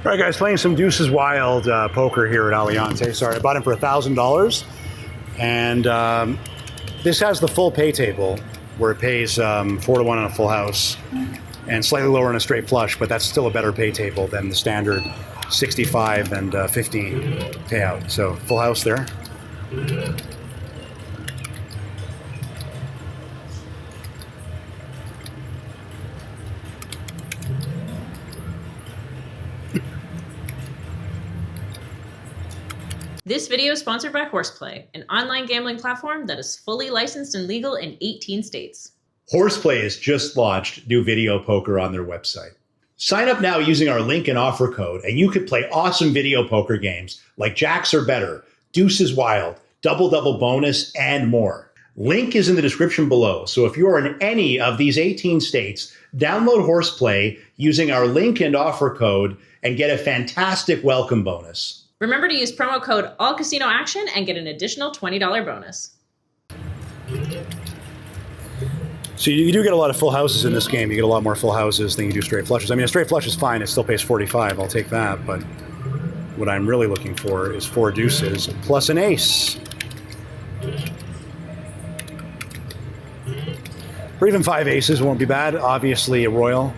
All right, guys, playing some Deuces Wild poker here at Alliance. Sorry, I bought him for $1,000. And this has the full pay table where it pays 4-1 on a full house and slightly lower on a straight flush, but that's still a better pay table than the standard 65 and 15 payout. So full house there. This video is sponsored by Horseplay, an online gambling platform that is fully licensed and legal in 18 states. Horseplay has just launched new video poker on their website. Sign up now using our link and offer code, and you could play awesome video poker games like Jacks or Better, Deuces Wild, Double Double Bonus, and more. Link is in the description below, so if you're in any of these 18 states, download Horseplay using our link and offer code and get a fantastic welcome bonus. Remember to use promo code allcasinoaction and get an additional $20 bonus. So you do get a lot of full houses in this game. You get a lot more full houses than you do straight flushes. I mean, a straight flush is fine. It still pays 45. I'll take that. But what I'm really looking for is 4 deuces plus an ace. Or even 5 aces won't be bad. Obviously, a royal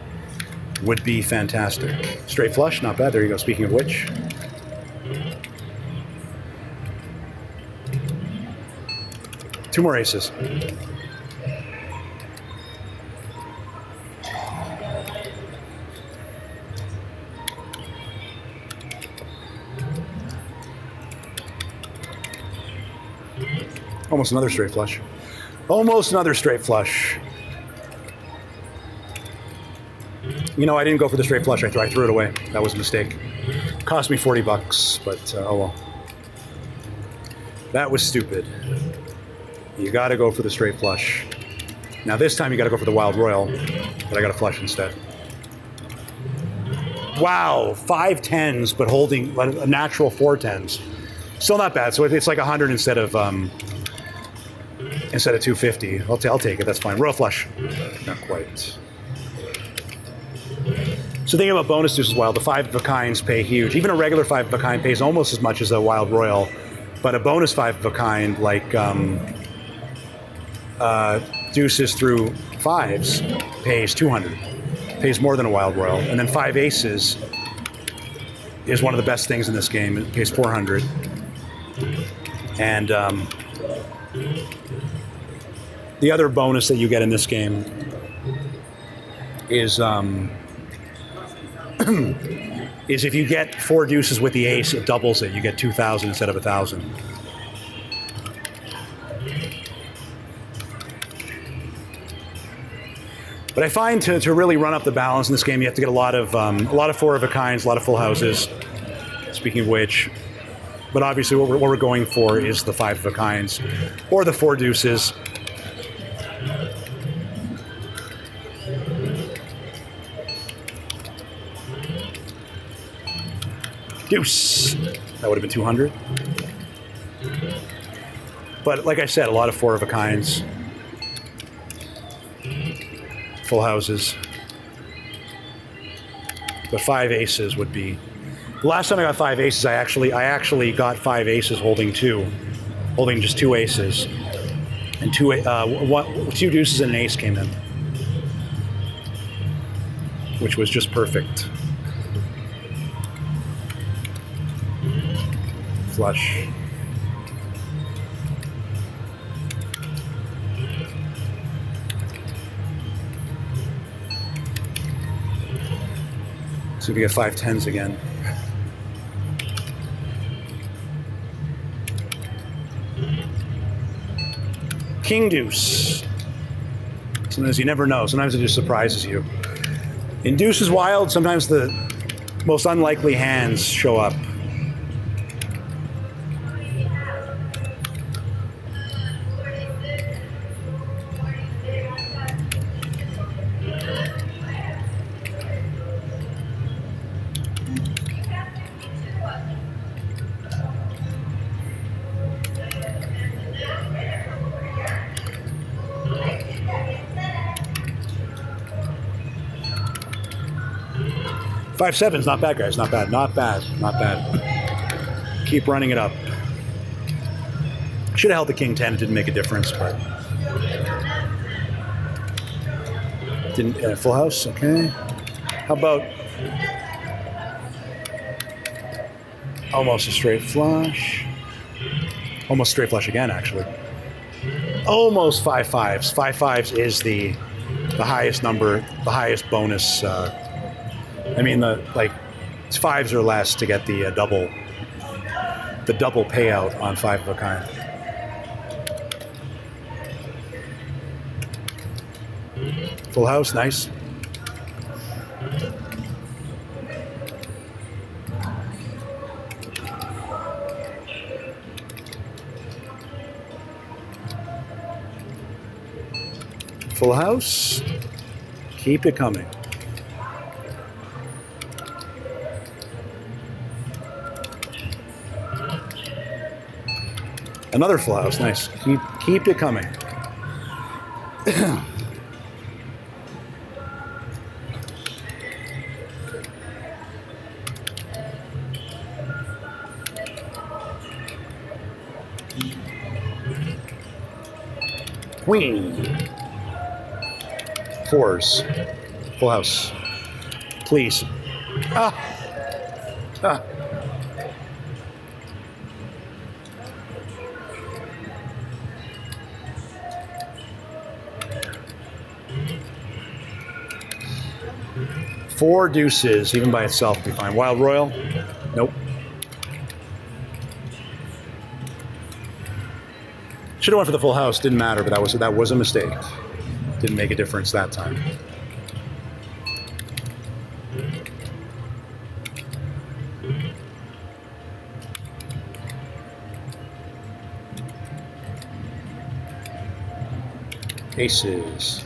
would be fantastic. Straight flush, not bad. There you go. Speaking of which. Two more aces. Almost another straight flush. Almost another straight flush. You know, I didn't go for the straight flush. I threw it away. That was a mistake. Cost me 40 bucks, but oh well. That was stupid. You got to go for the straight flush. Now this time you got to go for the wild royal, but I got a flush instead. Wow, 5 tens, but holding a natural 4 tens. Still not bad. So it's like 100 instead of 250. I'll take it. That's fine. Royal flush. Not quite. So thinking about bonus deuces wild, the 5 of a kinds pay huge. Even a regular 5 of a kind pays almost as much as a wild royal, but a bonus 5 of a kind like deuces through 5s pays 200. Pays more than a wild royal. And then 5 aces is one of the best things in this game. It pays 400. And the other bonus that you get in this game is is if you get 4 deuces with the ace, it doubles it. You get 2,000 instead of 1,000. But I find to really run up the balance in this game, you have to get a lot of 4 of a kinds, a lot of full houses. Speaking of which, but obviously what we're going for is the 5 of a kinds or the 4 deuces. Deuce. That would have been 200. But like I said, a lot of 4 of a kinds. Full houses. But 5 aces would be. The last time I got 5 aces, I actually got 5 aces holding just 2 aces, and 2 deuces and an ace came in, which was just perfect. Flush. See if we get 5 tens again. King deuce. Sometimes you never know. Sometimes it just surprises you. In Deuces Wild, sometimes the most unlikely hands show up. 5-7's not bad, guys. Not bad. Not bad. Not bad. Keep running it up. Should have held the king 10. It didn't make a difference, but didn't. Full house. Okay. How about almost a straight flush? Almost straight flush again, actually. Almost 5-5s. 5-5s is the highest number, the highest bonus. I mean, it's 5s or less to get the double payout on 5 of a kind. Full house, nice. Full house. Keep it coming. Another full house, nice. Keep it coming. Queen. 4s. Full house. Please. Ah. 4 deuces, even by itself, would be fine. Wild Royal? Nope. Should have went for the full house. Didn't matter, but that was a mistake. Didn't make a difference that time. Aces.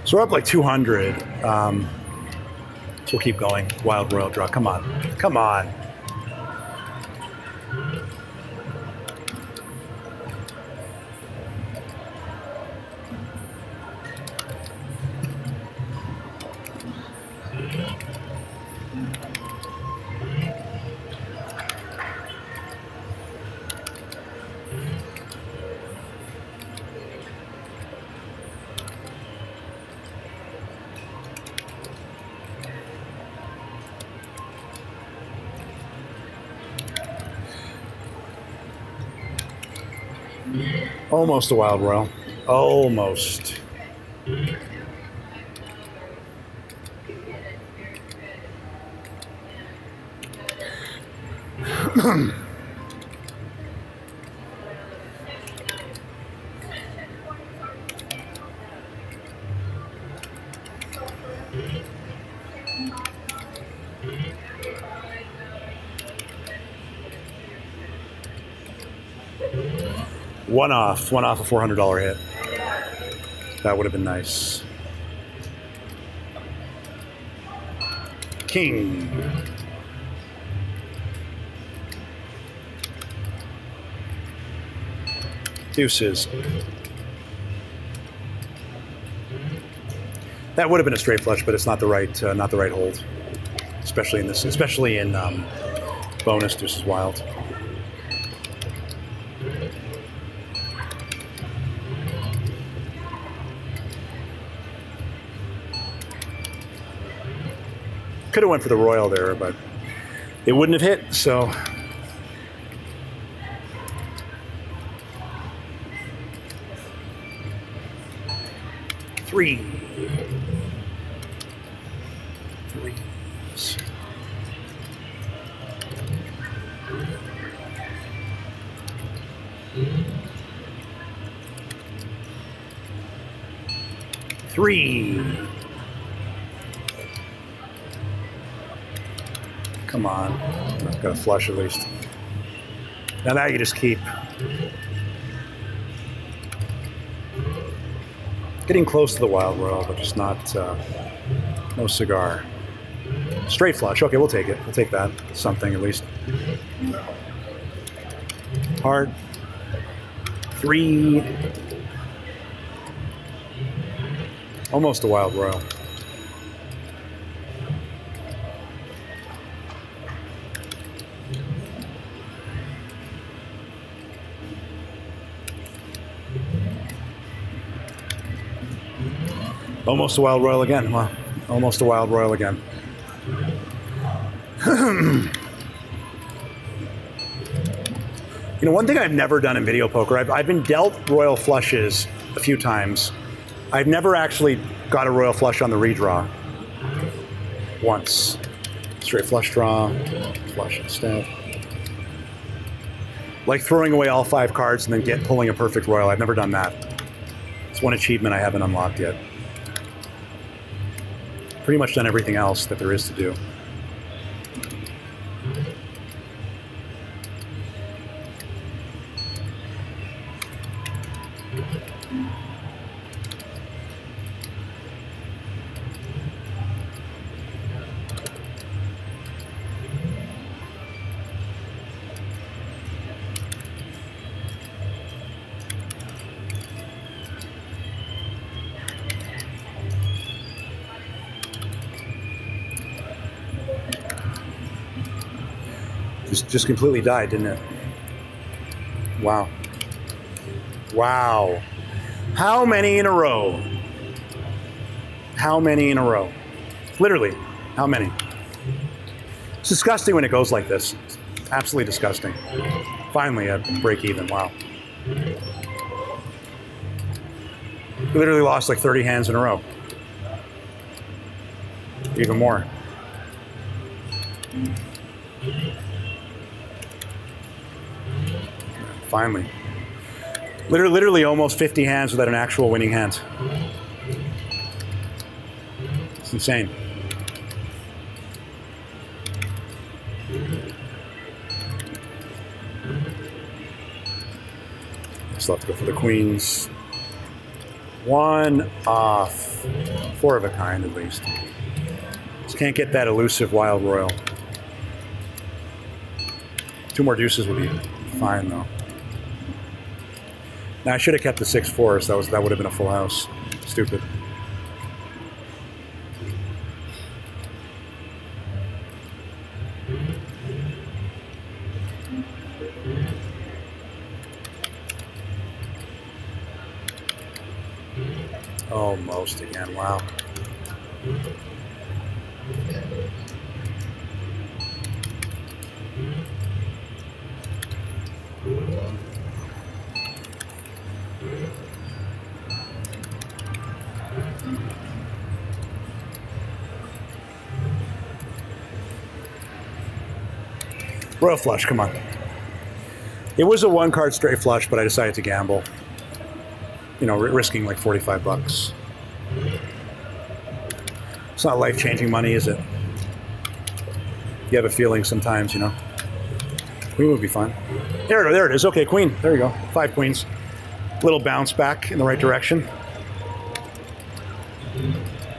So we're up like 200. So we'll keep going. Wild Royal draw. Come on. Come on. Almost a Wild Royal. Almost. One off a $400 hit. That would have been nice. King. Deuces. That would have been a straight flush, but it's not the right hold, especially in bonus. Deuces wild. Could have went for the Royal there, but it wouldn't have hit, so. Threes. Three. Come on. I've got a flush at least. Now you just keep getting close to the Wild Royal, but just not, no cigar. Straight flush. Okay, we'll take it. We'll take that. Something at least. Heart. 3. Almost a wild royal. Almost a wild royal again. Well, almost a wild royal again. You know, one thing I've never done in video poker, I've been dealt royal flushes a few times. I've never actually got a royal flush on the redraw. Once. Straight flush draw, flush instead. Like throwing away all 5 cards and then pulling a perfect royal. I've never done that. It's one achievement I haven't unlocked yet. Pretty much done everything else that there is to do. Just completely died, didn't it? Wow. Wow. How many in a row? How many in a row? Literally, how many? It's disgusting when it goes like this. It's absolutely disgusting. Finally, a break even. Wow. We literally lost like 30 hands in a row. Even more. Finally. Literally almost 50 hands without an actual winning hand. It's insane. Still have to go for the queens. 1 off. 4 of a kind at least. Just can't get that elusive wild royal. 2 more deuces would be fine though. Now, I should have kept the 6-4s. That would have been a full house. Stupid. Almost again. Wow. Royal flush, come on. It was a 1-card straight flush, but I decided to gamble. You know, risking like 45 bucks. It's not life-changing money, is it? You have a feeling sometimes, you know. Queen would be fine. There it is. Okay, queen. There you go. 5 queens. Little bounce back in the right direction.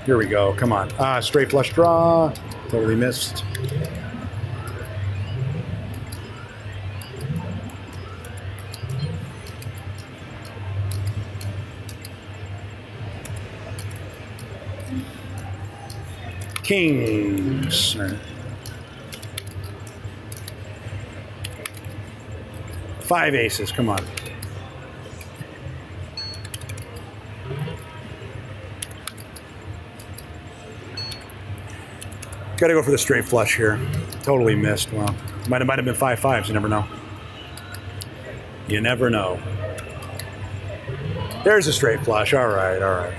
Here we go. Come on. Straight flush draw. Totally missed. Kings. All right. 5 aces. Come on. Got to go for the straight flush here. Totally missed. Well, might have been 5 5s. You never know. You never know. There's a straight flush. All right. All right.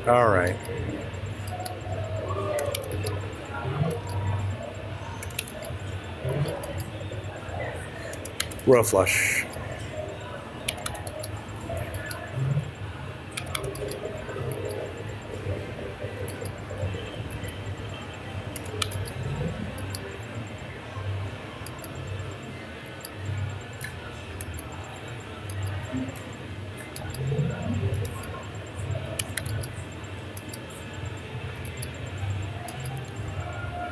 All right. Royal flush.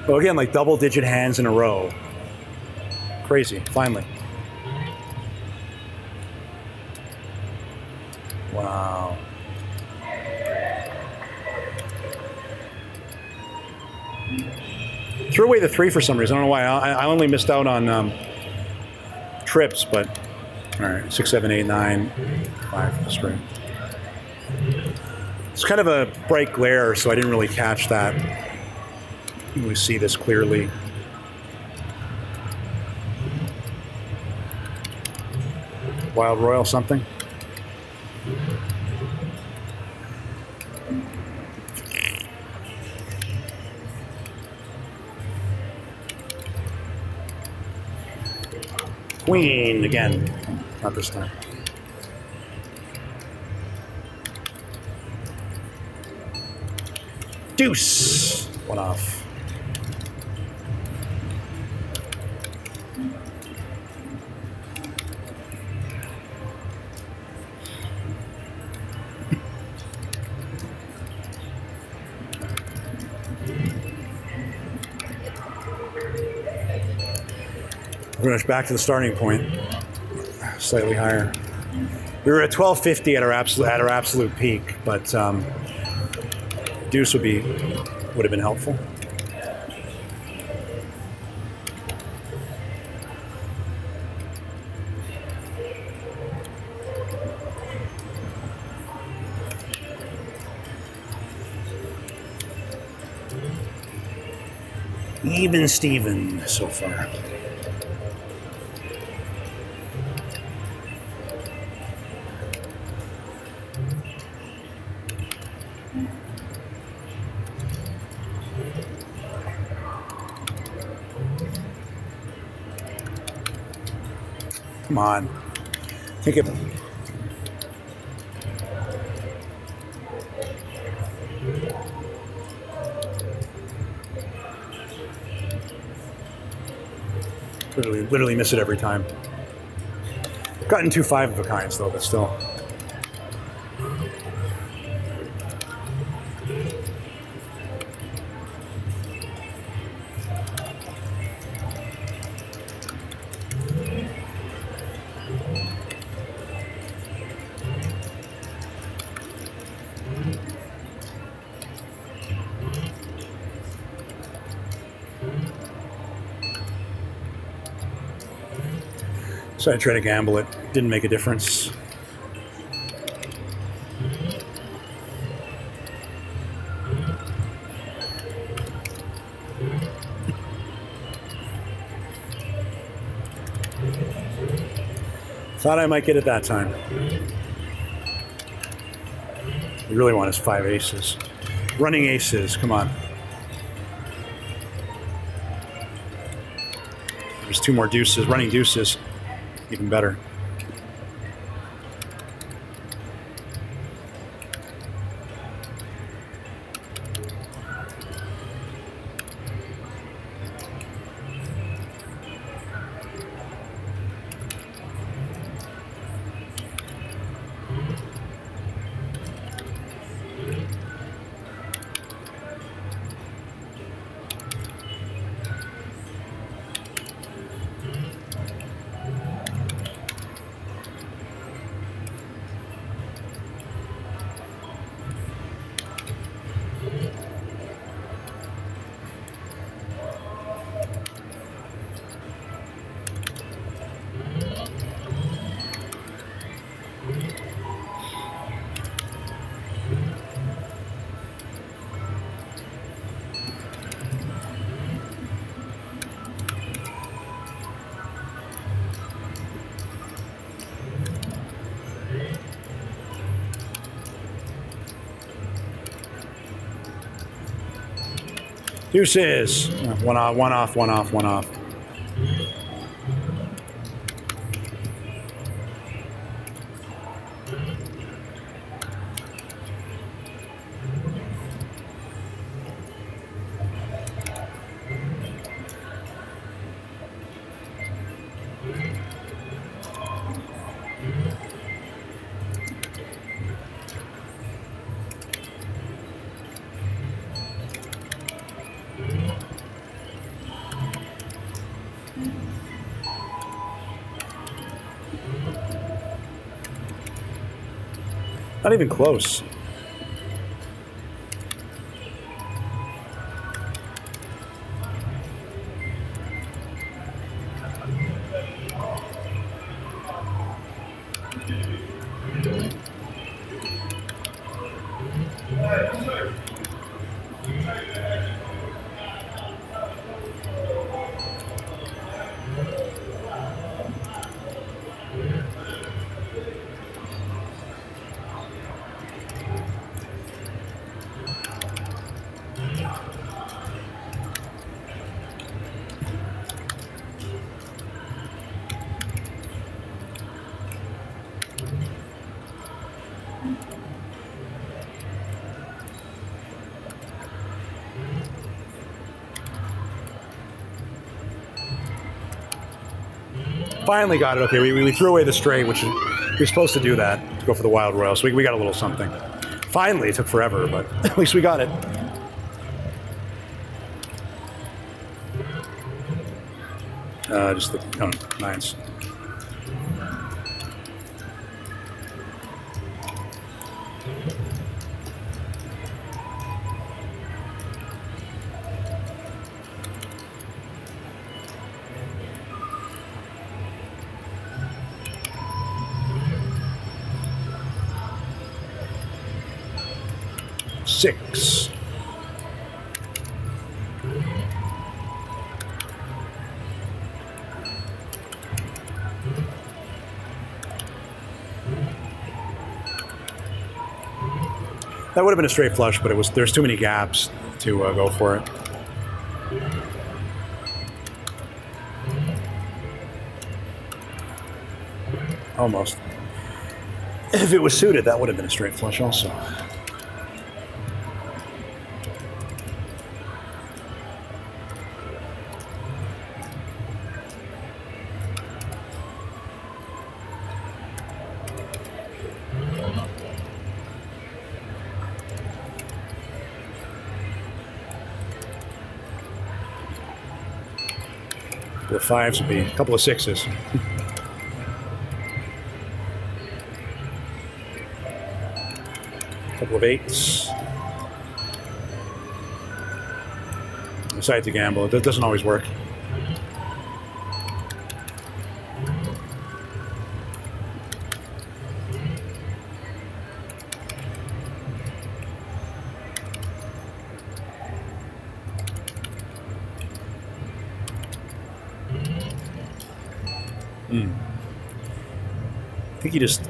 Well, again, like double-digit hands in a row. Crazy, finally. Wow. Threw away the 3 for some reason. I don't know why. I only missed out on trips, but all right. 6, 7, 8, 9, 5 straight. It's kind of a bright glare, so I didn't really catch that. We see this clearly. Wild Royal something. Queen again. Not this time. Deuce. One off. We're going to back to the starting point, slightly higher. We were at 1250 at our absolute peak, but deuce would have been helpful. Even Steven so far. Come on. Think of it. Literally miss it every time. Gotten 2 5 of a kinds though, but still. So I tried to gamble it. Didn't make a difference. Thought I might get it that time. We really want his 5 aces. Running aces, come on. There's 2 more deuces, running deuces. Even better. Deuces. One off, one off, one off, one off. Not even close. Finally got it. Okay, we threw away the straight, which you're supposed to do that, to go for the wild royal. So we got a little something. Finally, it took forever, but at least we got it. Just the nines. Six. That would have been a straight flush, but there's too many gaps to go for it. Almost. If it was suited, that would have been a straight flush also. The fives would be a couple of sixes. A couple of eights. I decided to gamble. It doesn't always work. I think you just...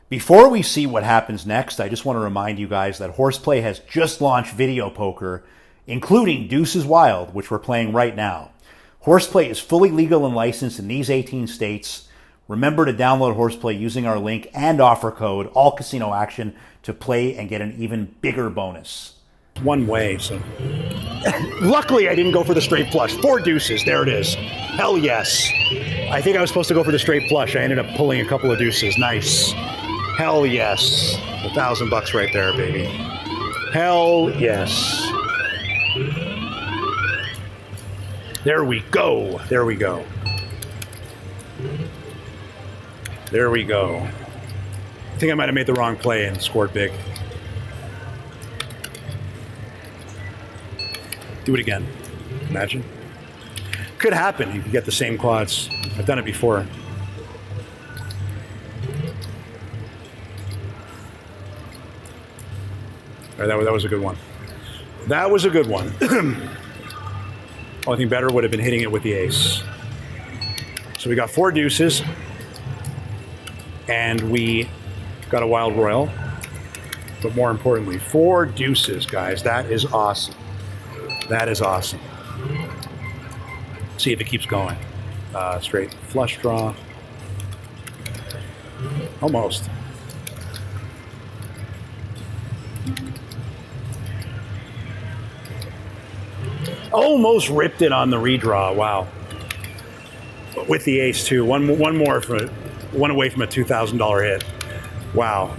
Before we see what happens next, I just want to remind you guys that Horseplay has just launched video poker, including Deuces Wild, which we're playing right now. Horseplay is fully legal and licensed in these 18 states. Remember to download Horseplay using our link and offer code allcasinoaction to play and get an even bigger bonus. One way, so... Luckily, I didn't go for the straight flush. 4 deuces, there it is. Hell yes. I think I was supposed to go for the straight flush. I ended up pulling a couple of deuces. Nice. Hell yes. $1,000 right there, baby. Hell yes. There we go. There we go. There we go. I think I might have made the wrong play and scored big. Do it again. Imagine. Could happen. You could get the same quads. I've done it before. All right, that was a good one. That was a good one. Only thing better would have been hitting it with the ace. So we got 4 deuces. And we got a wild royal. But more importantly, 4 deuces, guys. That is awesome. That is awesome. See if it keeps going. Straight flush draw. Almost. Almost ripped it on the redraw. Wow. With the ace too. One more from one away from a $2,000 hit. Wow.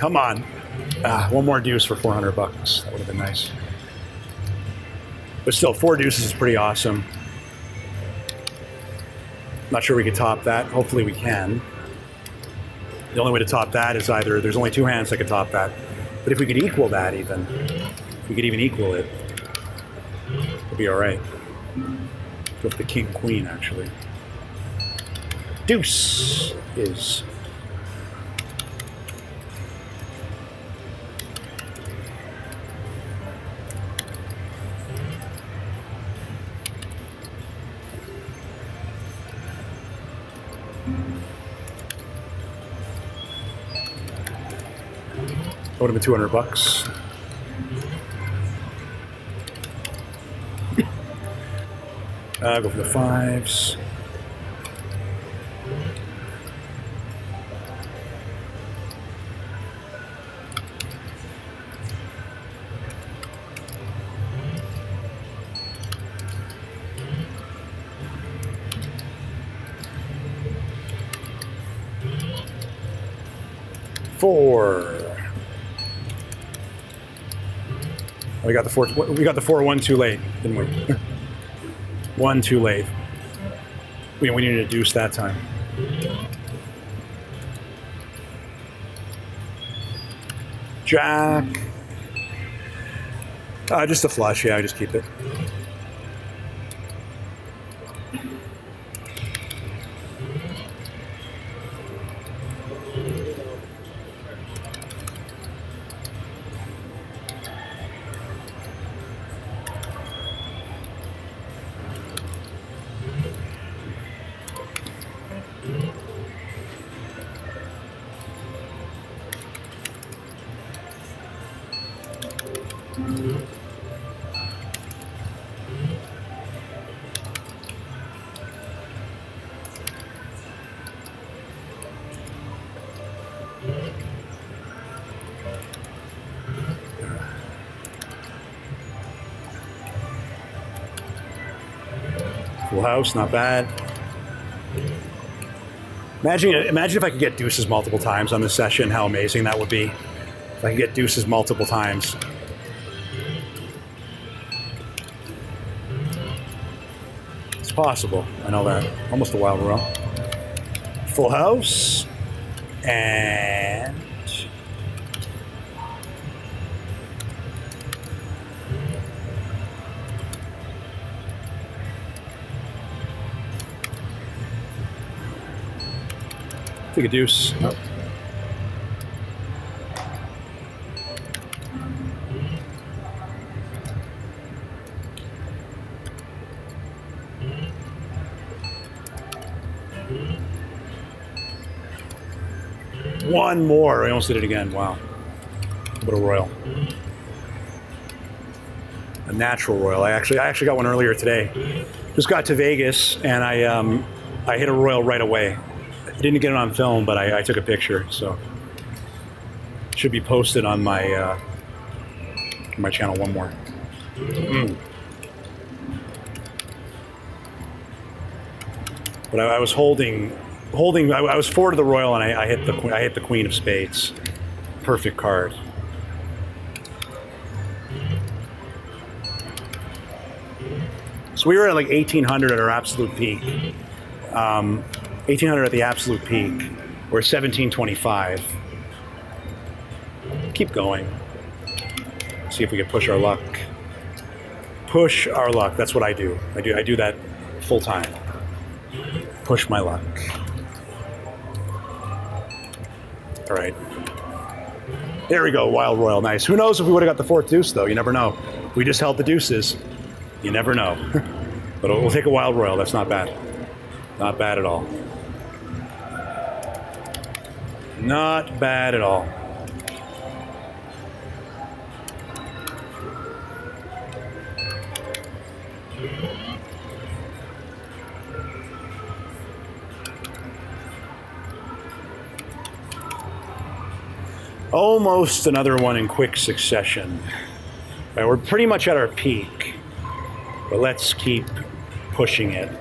Come on. One more deuce for 400 bucks. That would have been nice. But still, 4 deuces is pretty awesome. Not sure we could top that. Hopefully we can. The only way to top that is either, there's only 2 hands that could top that. But if we could equal that even, if we could even equal it, it'd be all right. Go for the king, queen, actually. Deuce is... Would have been 200 bucks. Go for the 5s. Four. We got the 4. We got the 4-1 too late, didn't we? 1 too late. We needed a deuce that time. Jack. Just a flush. Yeah, I just keep it. Full house, not bad. Imagine if I could get deuces multiple times on this session, how amazing that would be. If I could get deuces multiple times. It's possible, I know that. Almost a wild roll. Full house. And... take a deuce. Nope. One more. I almost did it again. Wow. What a royal. A natural royal. I actually got one earlier today. Just got to Vegas and I hit a royal right away. I didn't get it on film, but I took a picture, so it should be posted on my channel. One more. But I was holding. I was forward to the royal, and I hit the queen of spades. Perfect card. So we were at like 1800 at our absolute peak. 1800 at the absolute peak. We're 1725. Keep going. See if we can push our luck. Push our luck. That's what I do. I do that full time. Push my luck. All right. There we go. Wild royal. Nice. Who knows if we would have got the 4th deuce, though? You never know. We just held the deuces. You never know. But we'll take a wild royal. That's not bad. Not bad at all. Not bad at all. Almost another one in quick succession. Right, we're pretty much at our peak, but let's keep pushing it.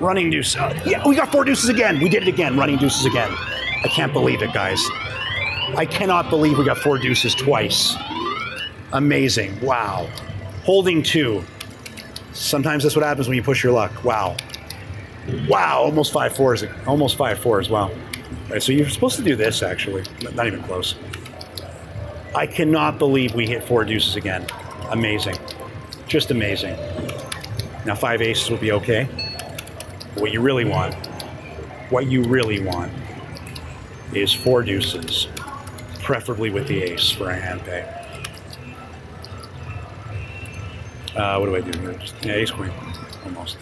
Running deuce. Yeah, we got 4 deuces again. We did it again. Running deuces again. I can't believe it, guys. I cannot believe we got 4 deuces twice. Amazing. Wow. Holding 2. Sometimes that's what happens when you push your luck. Wow. Wow. Almost 5 fours. Almost 5 fours. Wow. All right, so you're supposed to do this, actually. Not even close. I cannot believe we hit 4 deuces again. Amazing. Just amazing. Now 5 aces will be okay. What you really want is 4 deuces, preferably with the ace for a hand pay. What do I do here? Just, yeah, ace queen, almost.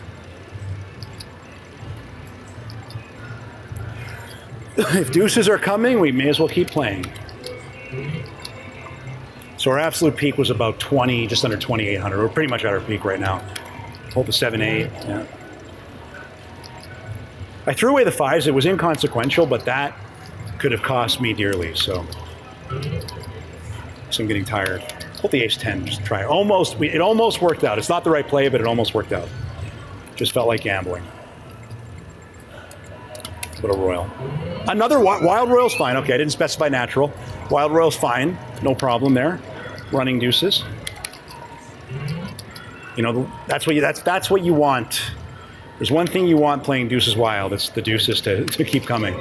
If deuces are coming, we may as well keep playing. So our absolute peak was about 20, just under 2,800. We're pretty much at our peak right now. Hold the 7-8. Yeah. I threw away the 5s. It was inconsequential, but that could have cost me dearly. So I'm getting tired. Hold the ace-10. Just try it. It almost worked out. It's not the right play, but it almost worked out. Just felt like gambling. What a royal. Another wild royal's fine. Okay, I didn't specify natural. Wild royal's fine. No problem there. Running deuces. You know, that's what you want. There's one thing you want playing deuces wild. It's the deuces to keep coming.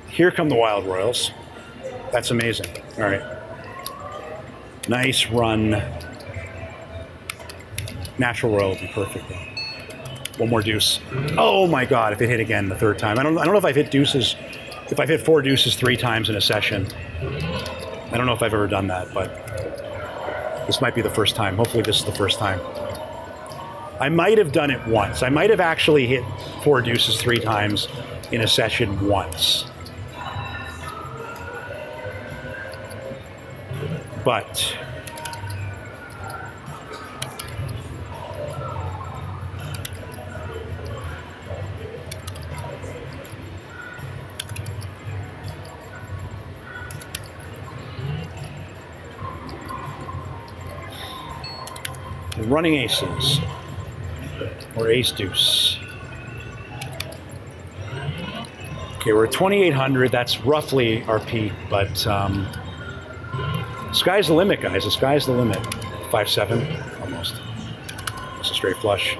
Here come the wild royals. That's amazing. All right. Nice run. Natural royal would be perfect though. One more deuce. Oh my God! If it hit again the 3rd time, I don't know if I've hit deuces. If I've hit 4 deuces 3 times in a session, I don't know if I've ever done that, but this might be the first time. Hopefully, this is the first time. I might have done it once. I might have actually hit 4 deuces 3 times in a session once. But running aces or ace deuce. Okay, we're at 2,800. That's roughly our peak, but sky's the limit, guys. The sky's the limit. 5-7, almost. It's a straight flush.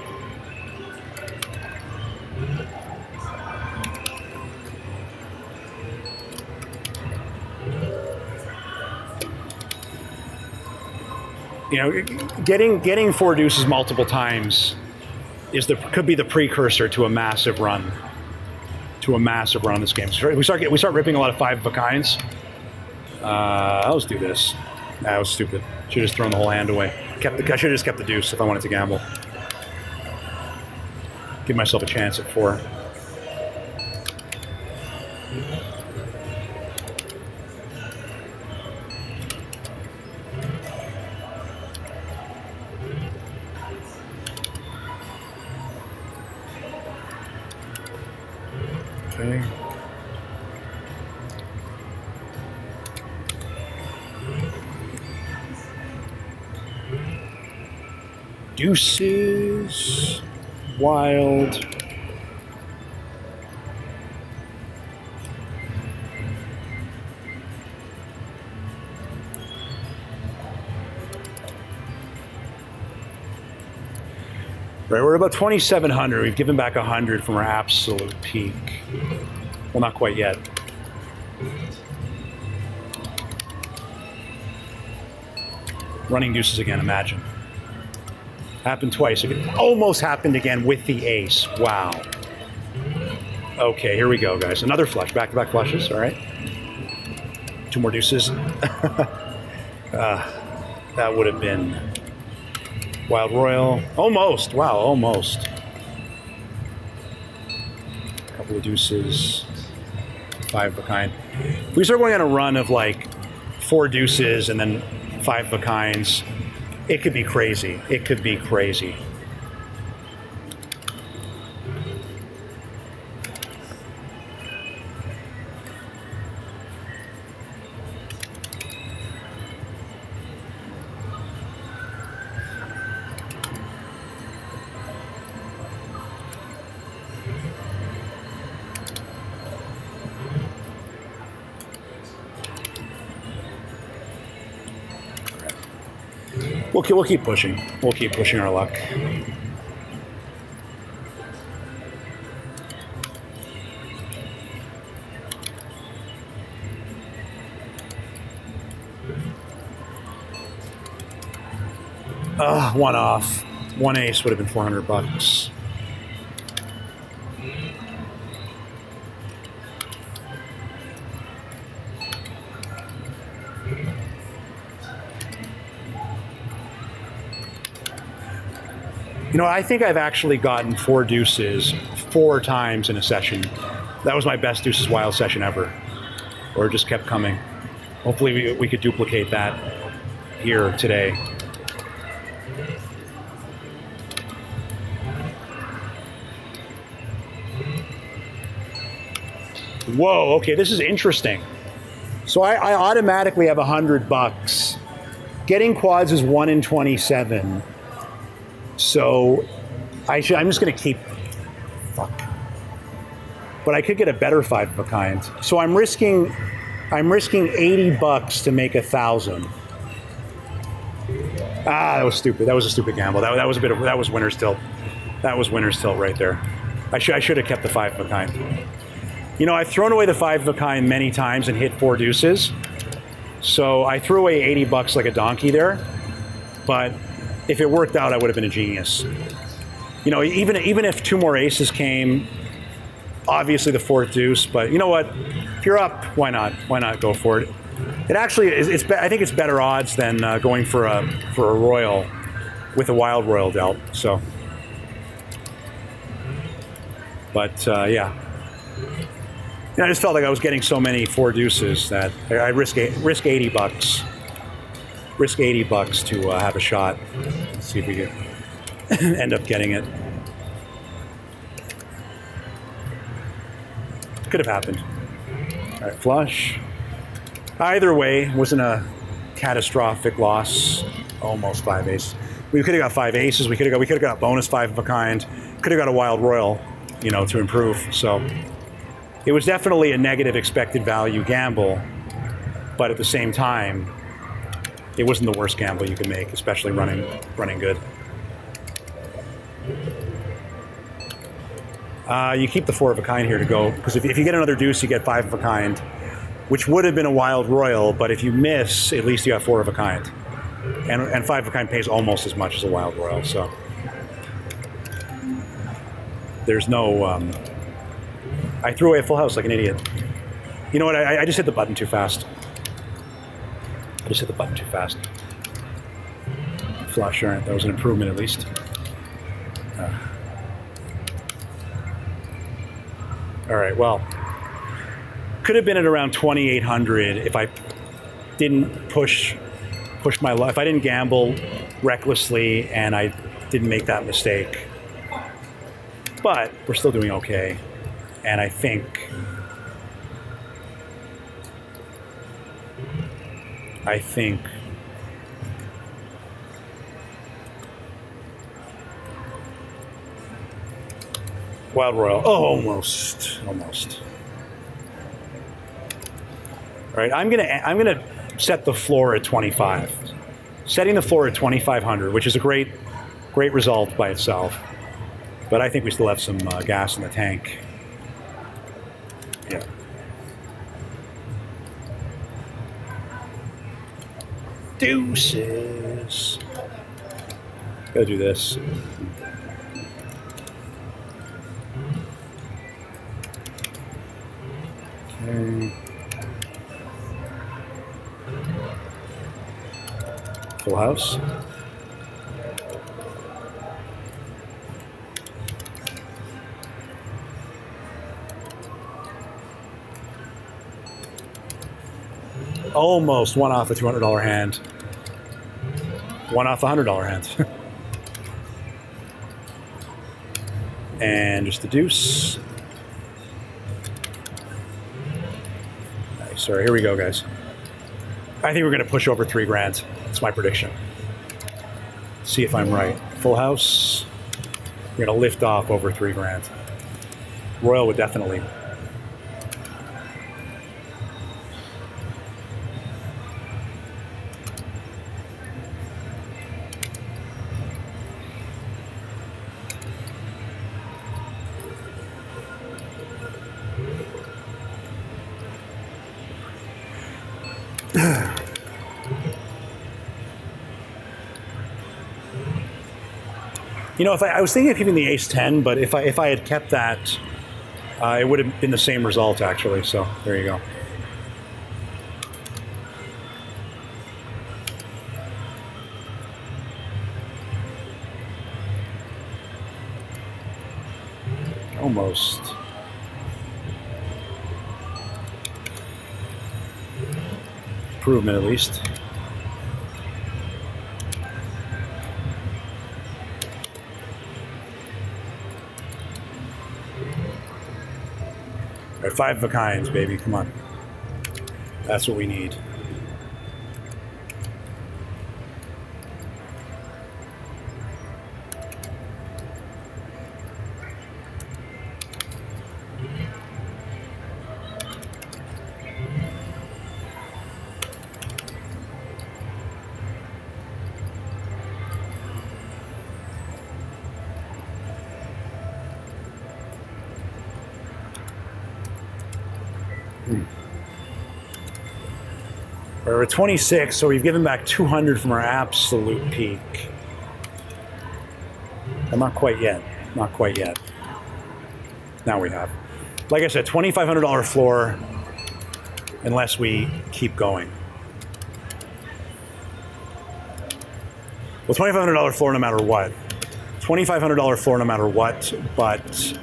You know, getting 4 deuces multiple times could be the precursor to a massive run. In this game. So we start ripping a lot of 5 of a kinds. Let's do this. That was stupid. Should have just thrown the whole hand away. I should have just kept the deuce if I wanted to gamble. Give myself a chance at 4. Okay. Deuces, wild. Right, we're about 2,700. We've given back 100 from our absolute peak. Well, not quite yet. Running deuces again, imagine. Happened twice. It almost happened again with the ace. Wow. Okay, here we go, guys. Another flush. Back-to-back flushes, all right. 2 more deuces. That would have been wild royal. Almost. Wow, almost. Couple of deuces. 5 of a kind. If we start going on a run of like 4 deuces and then 5 of a kinds, it could be crazy. It could be crazy. We'll keep pushing. We'll keep pushing our luck. One off. One ace would have been $400. You know, I think I've actually gotten 4 deuces 4 times in a session. That was my best deuces wild session ever. Or it just kept coming. Hopefully we could duplicate that here today. Whoa, okay, this is interesting. So I automatically have $100. Getting quads is 1 in 27. So I'm just gonna keep, fuck. But I could get a better 5 of a kind. So I'm risking $80 to make 1,000. That was stupid. That was a stupid gamble. That was winner's tilt. That was winner's tilt right there. I should have kept the 5 of a kind. You know, I've thrown away the 5 of a kind many times and hit 4 deuces. So I threw away $80 like a donkey there. But if it worked out, I would have been a genius. You know, even if 2 more aces came, obviously the 4th deuce. But you know what? If you're up, why not? Why not go for it? It actually is. I think it's better odds than going for a royal with a wild royal dealt. So, but yeah. I just felt like I was getting so many 4 deuces that I risk $80. Risk $80 to have a shot. Let's see if we can end up getting it. Could have happened. All right, flush. Either way, wasn't a catastrophic loss. Almost 5 aces. We could have got 5 aces. We could have got a bonus 5 of a kind. Could have got a wild royal, you know, to improve. So it was definitely a negative expected value gamble, but at the same time, it wasn't the worst gamble you could make, especially running good. You keep the 4 of a kind here to go, because if you get another deuce, you get 5 of a kind, which would have been a wild royal, but if you miss, at least you have 4 of a kind. And 5 of a kind pays almost as much as a wild royal, so there's no... I threw away a full house like an idiot. You know what? I just hit the button too fast. Flush, all right. That was an improvement at least. All right, well. Could have been at around 2,800 if I didn't push my luck. If I didn't gamble recklessly and I didn't make that mistake. But we're still doing okay. And I think wild royal. Oh, almost. All right, I'm gonna set the floor at 25. Setting the floor at 2,500, which is a great result by itself. But I think we still have some gas in the tank. Yeah. Deuces. Gotta do this. Okay. Full house. Almost one off a $200 hand. One off a $100 hand. And just the deuce. Nice. All right, here we go, guys. I think we're going to push over $3,000. That's my prediction. See if I'm right. Full house. We're going to lift off over $3,000. Royal would definitely. You know, if I was thinking of keeping the ace-10, but if I had kept that, it would have been the same result, actually. So there you go. Almost. Improvement, at least. All right, 5 of a kinds, baby. Come on. That's what we need. We're at 26, so we've given back 200 from our absolute peak. Well, not quite yet. Not quite yet. Now we have. Like I said, $2,500 floor unless we keep going. Well, $2,500 floor no matter what. $2,500 floor no matter what, but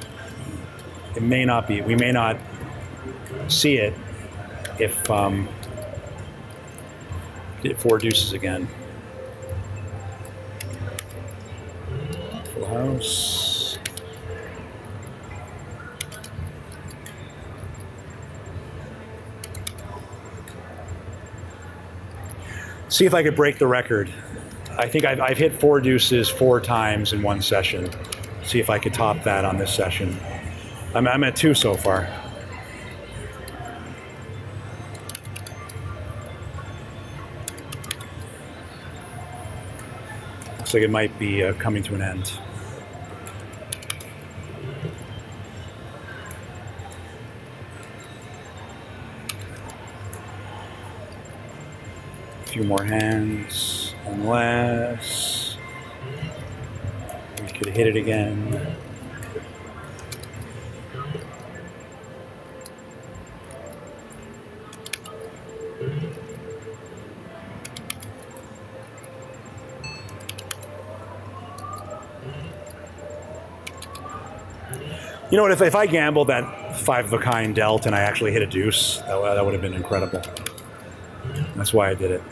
it may not be. We may not see it if get 4 deuces again. Full house. See if I could break the record. I think I've hit 4 deuces 4 times in one session. See if I could top that on this session. I'm at 2 so far. Looks like it might be coming to an end. A few more hands, unless we could hit it again. You know what, if I gambled that 5 of a kind dealt and I actually hit a deuce, that would have been incredible. That's why I did it.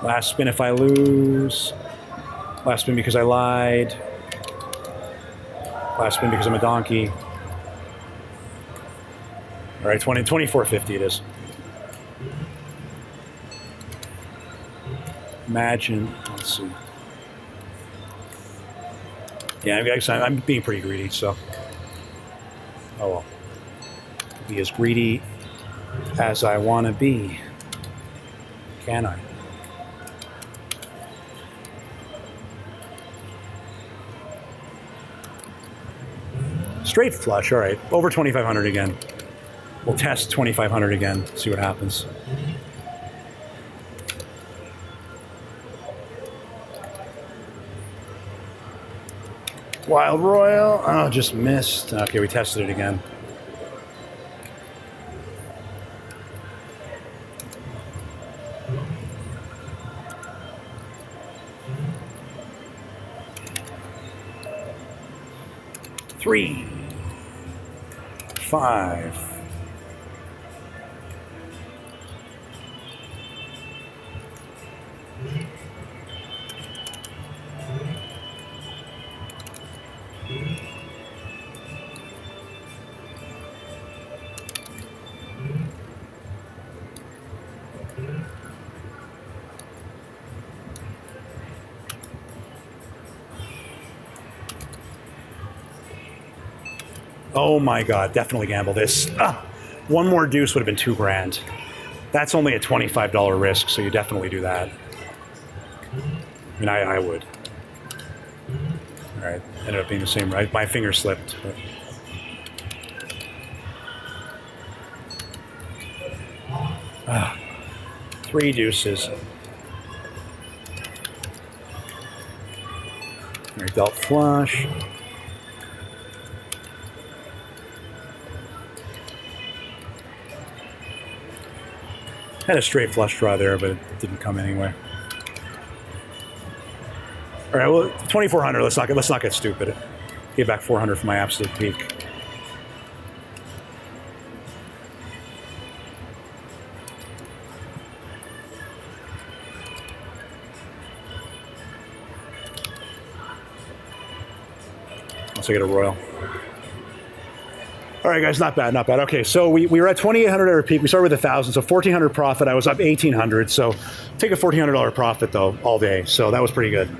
Last spin if I lose. Last spin because I lied. Last spin because I'm a donkey. All right, 24.50 it is. Imagine, let's see. Yeah, I'm being pretty greedy, so. Oh well. Be as greedy as I want to be. Can I? Straight flush, all right. Over 2,500 again. We'll test 2,500 again, see what happens. Wild Royal, oh, just missed. Okay, we tested it again. Three, 5. Oh my God, definitely gamble this. One more deuce would have been $2,000. That's only a $25 risk, so you definitely do that. I mean, I would. All right, ended up being the same, right? My finger slipped. But. 3 deuces. I dealt flush. Had a straight flush draw there, but it didn't come anyway. All right, well, 2,400. Let's not get stupid. Get back 400 for my absolute peak. Once I get a royal. All right, guys, not bad, not bad. Okay, so we were at 2,800 at our peak. We started with 1,000, so 1,400 profit. I was up 1,800, so take a $1,400 profit though all day. So that was pretty good.